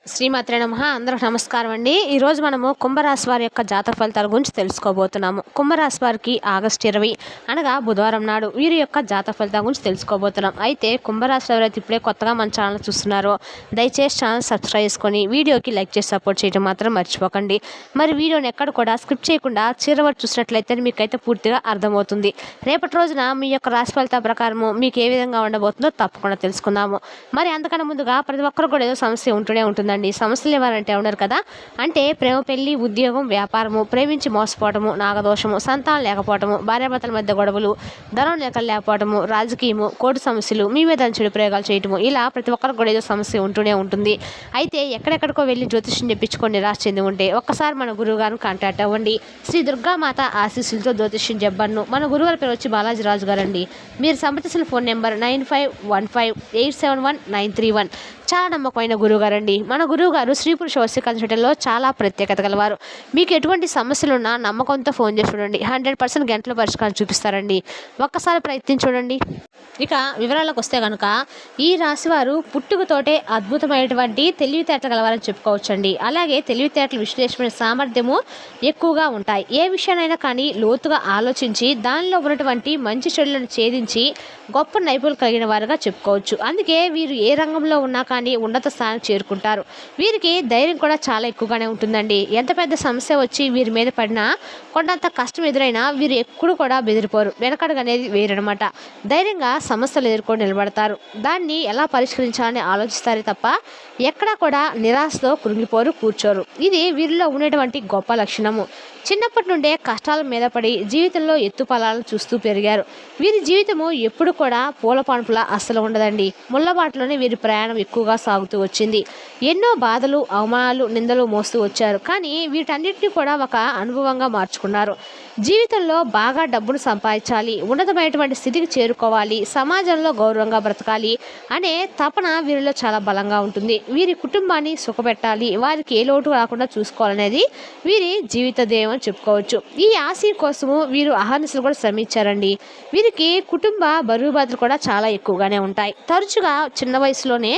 శ్రీమాత్రే నమః. అందరికి నమస్కారం అండి. ఈరోజు మనము కుంభరాశి వారి యొక్క జాతక ఫలితాల గురించి తెలుసుకోబోతున్నాము. కుంభరాశి వారికి ఆగస్టు 20 అనగా బుధవారం నాడు వీరి యొక్క జాతక ఫలితాల గురించి తెలుసుకోబోతున్నాం. అయితే కుంభరాశి ఎవరైతే ఇప్పుడే కొత్తగా మన ఛానల్ చూస్తున్నారో దయచేసి ఛానల్ సబ్స్క్రైబ్ చేసుకొని వీడియోకి లైక్ చేసి సపోర్ట్ చేయడం మాత్రం మర్చిపోకండి. మరి వీడియోని ఎక్కడ కూడా స్కిప్ చేయకుండా చివరి వరకు చూసినట్లయితే మీకైతే పూర్తిగా అర్థమవుతుంది. రేపటి రోజున మీ యొక్క రాశి ఫలితాల ప్రకారము మీకు ఏ విధంగా ఉండబోతుందో తప్పకుండా తెలుసుకుందాము. మరి అంతకన్నా ముందుగా ప్రతి ఒక్కరు కూడా ఏదో సమస్య ఉంటూనే ఉంటుంది. సమస్యలు ఎవరంటే ఉన్నారు కదా, అంటే ప్రేమ, పెళ్లి, ఉద్యోగం, వ్యాపారము, ప్రేమించి మోసపోవటము, నాగదోషము, సంతానం లేకపోవటము, భార్యాభర్తల మధ్య గొడవలు, ధనం లేకపోవటము, రాజకీయము, కోర్టు సమస్యలు, మీ మీద చెడు ప్రయోగాలు చేయటము, ఇలా ప్రతి ఒక్కరికి కూడా ఏదో సమస్య ఉంటూనే ఉంటుంది. అయితే ఎక్కడెక్కడికో వెళ్ళి జ్యోతిష్యం చెప్పించుకొని నిరాశ చెంది ఉంటే ఒక్కసారి మన గురువు గారిని కాంటాక్ట్ అవ్వండి. శ్రీ దుర్గామాత ఆశీస్సులతో జ్యోతిష్యం చెప్పను. మన గురుగారి పేరు వచ్చి బాలాజీ రాజు గారు అండి. మీరు సంప్రదించిన ఫోన్ నెంబర్ 9515871931. చాలా నమ్మకమైన గురువుగారు అండి. మన గురువుగారు స్త్రీ పురుష వశీకరణ కన్సల్టెంట్లో చాలా ప్రత్యేకత గలవారు. మీకు ఎటువంటి సమస్యలున్నా నమ్మకంతో ఫోన్ చేసి చూడండి, 100% గంటల పరిష్కారం చూపిస్తారండి. ఒక్కసారి ప్రయత్నించి చూడండి. ఇక వివరాలకు వస్తే కనుక ఈ రాశివారు పుట్టుకతోటే అద్భుతమైనటువంటి తెలివితేటలు గలవారని చెప్పుకోవచ్చండి. అలాగే తెలివితేటల విశ్లేషణ సామర్థ్యము ఎక్కువగా ఉంటాయి. ఏ విషయానైనా కానీ లోతుగా ఆలోచించి దానిలో ఉన్నటువంటి మంచి చెడులను ఛేదించి గొప్ప నైపుణ్యం కలిగిన వారుగా చెప్పుకోవచ్చు. అందుకే వీరు ఏ రంగంలో ఉన్నా కానీ ఉన్నత స్థానానికి చేరుకుంటారు. వీరికి ధైర్యం కూడా చాలా ఎక్కువగానే ఉంటుందండి. ఎంత పెద్ద సమస్య వచ్చి వీరి మీద పడినా కొండంత కష్టం ఎదురైనా వీరు ఎప్పుడు కూడా బెదిరిపోరు. వెనకడుగు అనేది వేరనమాట. ధైర్యంగా సమస్యలు ఎదుర్కొని నిలబడతారు. దాన్ని ఎలా పరిష్కరించాలని ఆలోచిస్తారే తప్ప ఎక్కడా కూడా నిరాశతో కృంగిపోరు, కూర్చోరు. ఇది వీరిలో ఉన్నటువంటి గొప్ప లక్షణము. చిన్నప్పటి నుండే కష్టాల మీద పడి జీవితంలో ఎత్తుపలాలను చూస్తూ పెరిగారు. వీరి జీవితము ఎప్పుడు కూడా పూల పాన్పులా అస్సలు ఉండదండి. ముళ్ళబాటలోనే వీరి ప్రయాణం ఎక్కువగా సాగుతూ వచ్చింది. ఎన్నో బాధలు, అవమానాలు, నిందలు మోస్తూ వచ్చారు. కానీ వీటన్నిటిని కూడా ఒక అనుభవంగా మార్చుకున్నారు. జీవితంలో బాగా డబ్బును సంపాదించాలి, ఉన్నతమైనటువంటి స్థితికి చేరుకోవాలి, సమాజంలో గౌరవంగా బ్రతకాలి అనే తపన వీరిలో చాలా బలంగా ఉంటుంది. వీరి కుటుంబాన్ని సుఖపెట్టాలి, వారికి ఏ లోటు రాకుండా చూసుకోవాలనేది వీరి జీవిత ధ్యేయం అని చెప్పుకోవచ్చు. ఈ ఆశయం కోసము వీరు అహర్నిశలు కూడా శ్రమించారండి. వీరికి కుటుంబ బరువు బాధ్యతలు కూడా చాలా ఎక్కువగానే ఉంటాయి. తరచుగా చిన్న వయసులోనే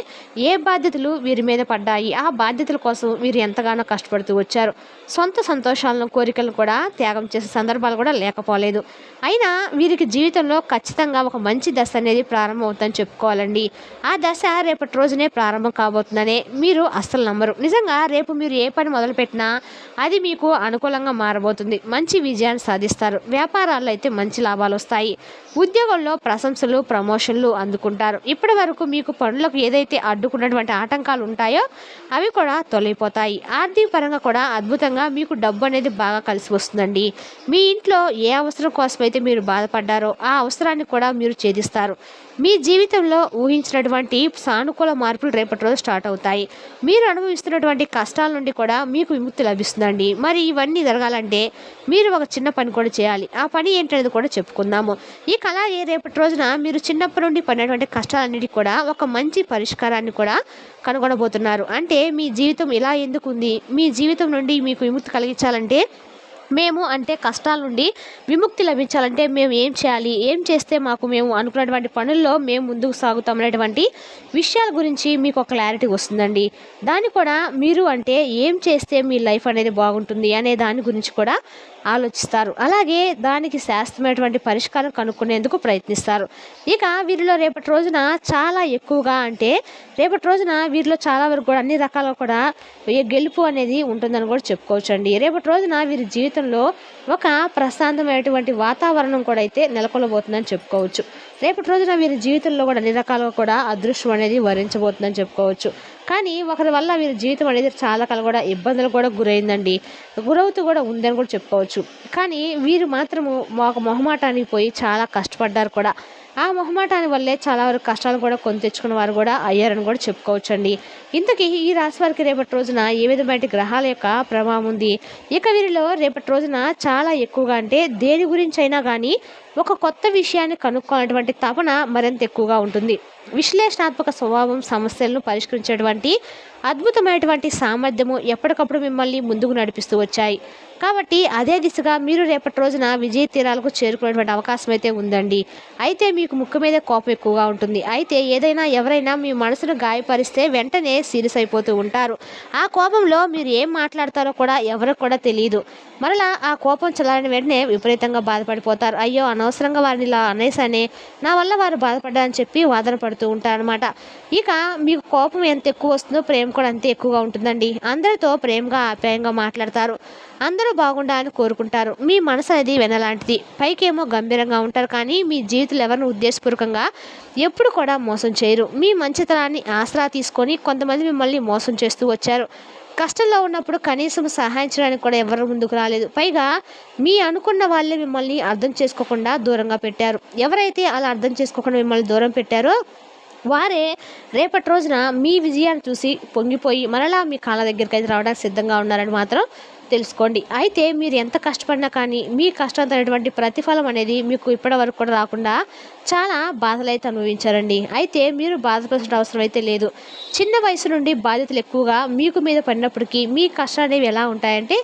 ఏ బాధ్యతలు వీరి మీద పడ్డాయి, ఆ బాధ్యతల కోసం వీరు ఎంతగానో కష్టపడుతూ వచ్చారు. సొంత సంతోషాలను, కోరికలను కూడా త్యాగం చేసే సందర్భాలు కూడా లేకపోలేదు. అయినా వీరికి జీవితంలో ఖచ్చితంగా ఒక మంచి దశ అనేది ప్రారంభం అవుతుందని చెప్పుకోవాలండి. ఆ దశ రేపటి రోజునే ప్రారంభం కాబోతుందనే మీరు అస్సలు నమ్మరు. నిజంగా రేపు మీరు ఏ పని మొదలుపెట్టినా అది మీకు అనుకూలంగా మారబోతుంది. మంచి విజయాన్ని సాధిస్తారు. వ్యాపారాల్లో అయితే మంచి లాభాలు వస్తాయి. ఉద్యోగంలో ప్రశంసలు, ప్రమోషన్లు అందుకుంటారు. ఇప్పటి వరకు మీకు పనులకు ఏదైతే అడ్డుకున్నటువంటి ఆటంకాలు ఉంటాయో అవి కూడా తొలగిపోతాయి. ఆర్థిక పరంగా కూడా అద్భుతంగా మీకు డబ్బు అనేది బాగా కలిసి వస్తుందండి. మీ ఇంట్లో ఏ అవసరం కోసమైతే మీరు బాధపడ్డారో ఆ అవసరాన్ని కూడా మీరు ఛేదిస్తారు. మీ జీవితంలో ఊహించినటువంటి సానుకూల మార్పులు రేపటి రోజు స్టార్ట్ అవుతాయి. మీరు అనుభవిస్తున్నటువంటి కష్టాల నుండి కూడా మీకు విముక్తి లభిస్తుందండి. మరి ఇవన్నీ జరగాలంటే మీరు ఒక చిన్న పని కూడా చేయాలి. ఆ పని ఏంటనేది కూడా చెప్పుకుందాము. ఇక అలాగే రేపటి రోజున మీరు చిన్నప్పటి నుండి పడినటువంటి కష్టాలన్నిటికీ కూడా ఒక మంచి పరిష్కారాన్ని కూడా కనుగొనబోతున్నారు. అంటే మీ జీవితం ఇలా ఎందుకు ఉంది, మీ జీవితం నుండి మీకు విముక్తి కలిగించాలంటే అంటే కష్టాల నుండి విముక్తి లభించాలంటే మేము ఏం చేయాలి, ఏం చేస్తే మేము అనుకున్నటువంటి పనుల్లో మేము ముందుకు సాగుతాం అనేటువంటి విషయాల గురించి మీకు ఒక క్లారిటీ వస్తుందండి. దాన్ని కూడా మీరు ఏం చేస్తే మీ లైఫ్ అనేది బాగుంటుంది అనే దాని గురించి కూడా ఆలోచిస్తారు. అలాగే దానికి శాస్త్రమైనటువంటి పరిష్కారం కనుక్కునేందుకు ప్రయత్నిస్తారు. ఇక వీరిలో రేపటి రోజున చాలా ఎక్కువగా రేపటి రోజున వీరిలో చాలా వరకు కూడా అన్ని రకాలుగా కూడా గెలుపు అనేది ఉంటుందని కూడా చెప్పుకోవచ్చండి. రేపటి రోజున వీరి జీవితంలో ఒక ప్రశాంతమైనటువంటి వాతావరణం కూడా అయితే నెలకొనబోతుందని చెప్పుకోవచ్చు. రేపటి రోజున వీరి జీవితంలో కూడా అన్ని రకాలుగా కూడా అదృష్టం అనేది వరించబోతుందని చెప్పుకోవచ్చు. కానీ ఒకరి వల్ల వీరి జీవితం అనేది చాలా కాలం కూడా ఇబ్బందులు కూడా గురవుతూ కూడా ఉందని కూడా చెప్పుకోవచ్చు. కానీ వీరు మాత్రము ఒక మొహమాటానికి పోయి చాలా కష్టపడ్డారు కూడా. ఆ మొహమాటాని వల్లే చాలా వరకు కష్టాలు కూడా కొని తెచ్చుకున్న వారు కూడా అయ్యారని కూడా చెప్పుకోవచ్చండి. ఇంతకీ ఈ రాశి వారికి రేపటి రోజున ఏ విధమైన గ్రహాల యొక్క ప్రభావం ఉంది? ఇక వీరిలో రేపటి రోజున చాలా ఎక్కువగా దేని గురించి అయినా కానీ ఒక కొత్త విషయాన్ని కనుక్కోవాలనేటువంటి తపన మరింత ఎక్కువగా ఉంటుంది. విశ్లేషణాత్మక స్వభావం, సమస్యలను పరిష్కరించేటువంటి అద్భుతమైనటువంటి సామర్థ్యము ఎప్పటికప్పుడు మిమ్మల్ని ముందుకు నడిపిస్తూ వచ్చాయి. కాబట్టి అదే దిశగా మీరు రేపటి రోజున విజయ తీరాలకు చేరుకునేటువంటి అవకాశం అయితే ఉందండి. అయితే మీకు ముక్కు మీద కోపం ఎక్కువగా ఉంటుంది. అయితే ఏదైనా ఎవరైనా మీ మనసును గాయపరిస్తే వెంటనే సీరియస్ అయిపోతూ ఉంటారు. ఆ కోపంలో మీరు ఏం మాట్లాడతారో కూడా ఎవరికి కూడా తెలియదు. మరలా ఆ కోపం చల్లారిన వెంటనే విపరీతంగా బాధపడిపోతారు. అయ్యో అనవసరంగా వారిని ఇలా అనేసానే, నా వల్ల వారు బాధపడ్డారని చెప్పి వాదన పడుతూ ఉంటారనమాట. ఇక మీకు కోపం ఎంత ఎక్కువ వస్తుందో ప్రేమ కూడా అంతే ఎక్కువగా ఉంటుందండి. అందరితో ప్రేమగా ఆప్యాయంగా మాట్లాడతారు. అందరూ బాగుండాలని కోరుకుంటారు. మీ మనసు అనేది వెనలాంటిది. పైకేమో గంభీరంగా ఉంటారు, కానీ మీ జీవితంలో ఎవరిని ఉద్దేశపూర్వకంగా ఎప్పుడు కూడా మోసం చేయరు. మీ మంచితనాన్ని ఆసరా తీసుకొని కొంతమంది మిమ్మల్ని మోసం చేస్తూ వచ్చారు. కష్టంలో ఉన్నప్పుడు కనీసం సహాయం చేయడానికి కూడా ఎవరు ముందుకు రాలేదు. పైగా మీ అనుకున్న వాళ్ళే మిమ్మల్ని అర్థం చేసుకోకుండా దూరంగా పెట్టారు. ఎవరైతే అలా అర్థం చేసుకోకుండా మిమ్మల్ని దూరం పెట్టారో వారే రేపటి రోజున మీ విజయాన్ని చూసి పొంగిపోయి మరలా మీ కాళ్ళ దగ్గరికి అయితే రావడానికి సిద్ధంగా ఉన్నారని మాత్రం తెలుసుకోండి. అయితే మీరు ఎంత కష్టపడినా కానీ మీ కష్టంతో అనేటువంటి ప్రతిఫలం అనేది మీకు ఇప్పటి వరకు కూడా రాకుండా చాలా బాధలు అయితే అనుభవించారండి. అయితే మీరు బాధపడాల్సిన అవసరం అయితే లేదు. చిన్న వయసు నుండి బాధ్యతలు ఎక్కువగా మీకు మీద పడినప్పటికీ మీ కష్టాలు అనేవి ఎలా ఉంటాయంటే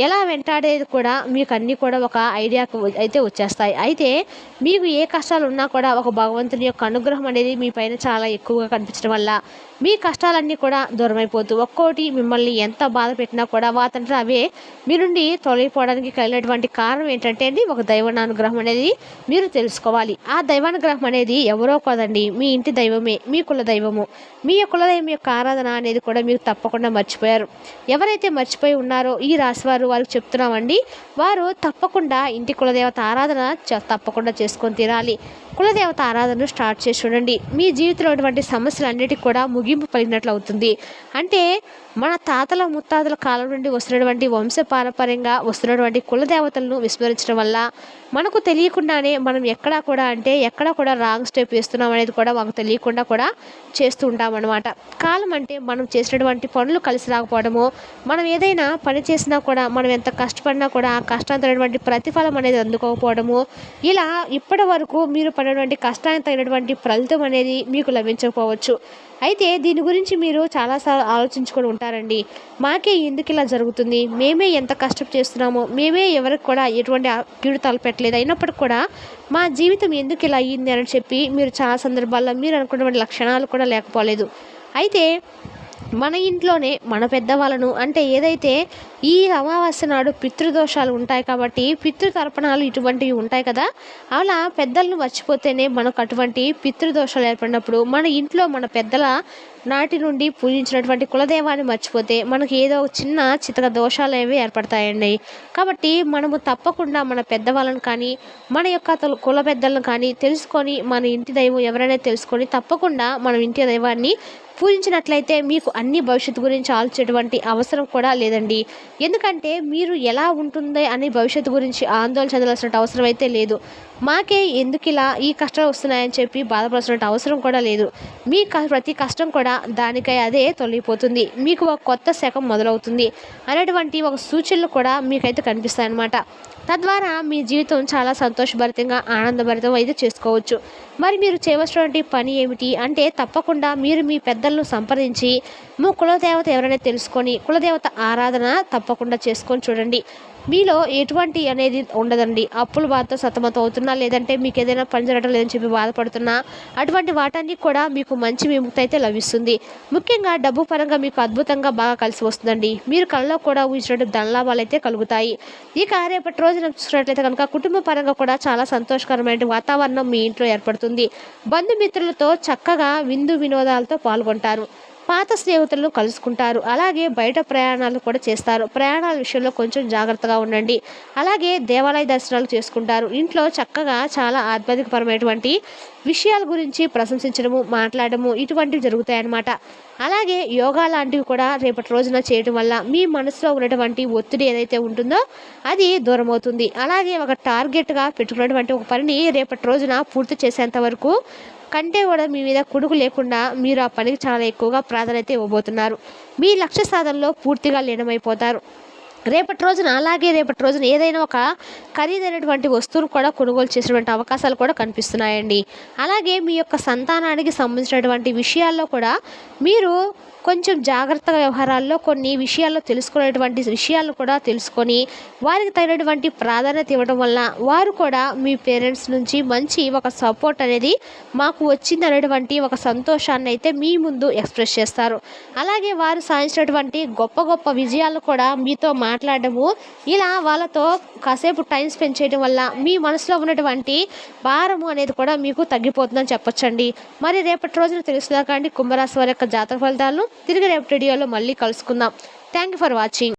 ఎలా వెంటాడేది కూడా మీకు అన్నీ కూడా ఒక ఐడియాకు అయితే వచ్చేస్తాయి. అయితే మీకు ఏ కష్టాలు ఉన్నా కూడా ఒక భగవంతుని యొక్క అనుగ్రహం అనేది మీ పైన చాలా ఎక్కువగా కనిపించడం వల్ల మీ కష్టాలన్నీ కూడా దూరమైపోతూ ఒక్కోటి మిమ్మల్ని ఎంత బాధ పెట్టినా కూడా వాతంటే అవే మీ నుండి తొలగిపోవడానికి కలిగినటువంటి కారణం ఏంటంటే అండి ఒక దైవానుగ్రహం అనేది మీరు తెలుసుకోవాలి. ఆ దైవానుగ్రహం అనేది ఎవరో కాదండి, మీ ఇంటి దైవమే, మీ కుల దైవము. మీ కులదైవం యొక్క ఆరాధన అనేది కూడా మీరు తప్పకుండా మర్చిపోయారు. ఎవరైతే మర్చిపోయి ఉన్నారో ఈ రాశి వారికి చెప్తున్నామండి, వారు తప్పకుండా ఇంటి కులదేవత ఆరాధన తప్పకుండా చేసుకొని తీరాలి. కులదేవత ఆరాధనను స్టార్ట్ చేసి చూడండి. మీ జీవితంలో ఉన్నటువంటి సమస్యలన్నిటికీ కూడా ముగింపు పలిగినట్లు అవుతుంది. అంటే మన తాతల ముత్తాతల కాలం నుండి వస్తున్నటువంటి వంశపారంపర్యంగా వస్తున్నటువంటి కులదేవతలను విస్మరించడం వల్ల మనకు తెలియకుండానే మనం ఎక్కడా కూడా రాంగ్ స్టెప్ వేస్తున్నాం అనేది కూడా మాకు తెలియకుండా కూడా చేస్తూ ఉంటామన్నమాట. కాలం అంటే మనం చేసినటువంటి పనులు కలిసి రాకపోవడము, మనం ఏదైనా పని చేసినా కూడా మనం ఎంత కష్టపడినా కూడా ఆ కష్టానికి తగినటువంటి ప్రతిఫలం అనేది అందుకోకపోవడము, ఇలా ఇప్పటి వరకు మీరు పడినటువంటి కష్టానికి తగినటువంటి ఫలితం అనేది మీకు లభించకపోవచ్చు. అయితే దీని గురించి మీరు చాలాసార్లు ఆలోచించుకొని ఉంటారండి. మాకే ఎందుకు ఇలా జరుగుతుంది, మేమే ఎంత కష్టం చేస్తున్నామో, మేమే ఎవరికి కూడా ఎటువంటి కీడు తలపెట్టలేదు, అయినప్పటికీ కూడా మా జీవితం ఎందుకు ఇలా అయ్యింది అని చెప్పి మీరు చాలా సందర్భాల్లో మీరు అనుకున్నటువంటి లక్షణాలు కూడా లేకపోలేదు. అయితే మన ఇంట్లోనే మన పెద్దవాళ్ళను అంటే ఏదైతే ఈ అమావాస్య నాడు పితృదోషాలు ఉంటాయి కాబట్టి పితృతర్పణాలు ఇటువంటివి ఉంటాయి కదా, అలా పెద్దలను మర్చిపోతేనే మనకు అటువంటి పితృదోషాలు ఏర్పడినప్పుడు మన ఇంట్లో మన పెద్దల నాటి నుండి పూజించినటువంటి కులదేవాన్ని మర్చిపోతే మనకి ఏదో చిన్న చితక దోషాలు ఏవి ఏర్పడతాయండి. కాబట్టి మనము తప్పకుండా మన పెద్దవాళ్ళని కానీ మన యొక్క కుల పెద్దలను కానీ తెలుసుకొని మన ఇంటి దైవం ఎవరైనా తెలుసుకొని తప్పకుండా మనం ఇంటి దైవాన్ని పూజించినట్లయితే మీకు అన్ని భవిష్యత్తు గురించి ఆలోచించేటువంటి అవసరం కూడా లేదండి. ఎందుకంటే మీరు ఎలా ఉంటుంది అనే భవిష్యత్తు గురించి ఆందోళన చెందాల్సిన అవసరం అయితే లేదు. మాకే ఎందుకు ఇలా ఈ కష్టాలు వస్తున్నాయని చెప్పి బాధపడాల్సిన అవసరం కూడా లేదు. మీ ప్రతి కష్టం కూడా దానికై అదే తొలగిపోతుంది, మీకు ఒక కొత్త శకం మొదలవుతుంది అనేటువంటి ఒక సూచనలు కూడా మీకైతే కనిపిస్తాయి అన్నమాట. తద్వారా మీ జీవితం చాలా సంతోషభరితంగా ఆనందభరితం అయితే చేసుకోవచ్చు. మరి మీరు చేయవలసినటువంటి పని ఏమిటి అంటే తప్పకుండా మీరు మీ పెద్దలను సంప్రదించి మీ కులదేవత ఎవరైనా తెలుసుకొని కులదేవత ఆరాధన తప్పకుండా చేసుకొని చూడండి. మీలో ఎటువంటి అనేది ఉండదండి. అప్పుల బాధతో సతమతం అవుతున్నా, లేదంటే మీకు ఏదైనా పని జరగడం లేదని చెప్పి బాధపడుతున్నా, అటువంటి వాటాన్ని కూడా మీకు మంచి విముక్తి అయితే లభిస్తుంది. ముఖ్యంగా డబ్బు పరంగా మీకు అద్భుతంగా బాగా కలిసి వస్తుందండి. మీరు కళ్ళలో కూడా ఊహించినట్టు ధనలాభాలు అయితే కలుగుతాయి. ఇక రేపటి రోజున చూసినట్లయితే కనుక కుటుంబ పరంగా కూడా చాలా సంతోషకరమైన వాతావరణం మీ ఇంట్లో ఏర్పడుతుంది. బంధుమిత్రులతో చక్కగా విందు వినోదాలతో పాల్గొంటారు. పాత స్నేహితులను కలుసుకుంటారు. అలాగే బయట ప్రయాణాలు కూడా చేస్తారు. ప్రయాణాల విషయంలో కొంచెం జాగ్రత్తగా ఉండండి. అలాగే దేవాలయ దర్శనాలు చేసుకుంటారు. ఇంట్లో చక్కగా చాలా ఆధ్యాత్మికపరమైనటువంటి విషయాల గురించి ప్రశంసించడము, మాట్లాడము ఇటువంటివి జరుగుతాయన్నమాట. అలాగే యోగా లాంటివి కూడా రేపటి రోజున చేయడం వల్ల మీ మనసులో ఉన్నటువంటి ఒత్తిడి ఏదైతే ఉంటుందో అది దూరం అవుతుంది. అలాగే ఒక టార్గెట్గా పెట్టుకున్నటువంటి ఒక పనిని రేపటి రోజున పూర్తి చేసేంత వరకు కంటే కూడా మీ మీద కుడుకు లేకుండా మీరు ఆ పనికి చాలా ఎక్కువగా ప్రాధాన్యత ఇవ్వబోతున్నారు. మీ లక్ష్య సాధనలో పూర్తిగా లీనమైపోతారు. రేపటి రోజున ఏదైనా ఒక ఖరీదైనటువంటి వస్తువును కూడా కొనుగోలు చేసేటువంటి అవకాశాలు కూడా కనిపిస్తున్నాయండి. అలాగే మీ యొక్క సంతానానికి సంబంధించినటువంటి విషయాల్లో కూడా మీరు కొంచెం జాగ్రత్తగా వ్యవహారాల్లో కొన్ని విషయాల్లో తెలుసుకునేటువంటి విషయాలు కూడా తెలుసుకొని వారికి తగినటువంటి ప్రాధాన్యత ఇవ్వడం వల్ల వారు కూడా మీ పేరెంట్స్ నుంచి మంచి ఒక సపోర్ట్ అనేది మాకు వచ్చింది అనేటువంటి ఒక సంతోషాన్ని అయితే మీ ముందు ఎక్స్ప్రెస్ చేస్తారు. అలాగే వారు సాధించినటువంటి గొప్ప గొప్ప విజయాలు కూడా మీతో మాట్లాడము, ఇలా వాళ్ళతో కాసేపు టైం స్పెండ్ చేయడం వల్ల మీ మనసులో ఉన్నటువంటి భారము అనేది కూడా మీకు తగ్గిపోతుందని చెప్పొచ్చండి. మరి రేపటి రోజున తెలుసుదాకా అండి కుంభరాశి వారి యొక్క జాతక ఫలితాలను తిరిగి రేపటి వీడియోలో మళ్ళీ కలుసుకుందాం. Thank you for watching.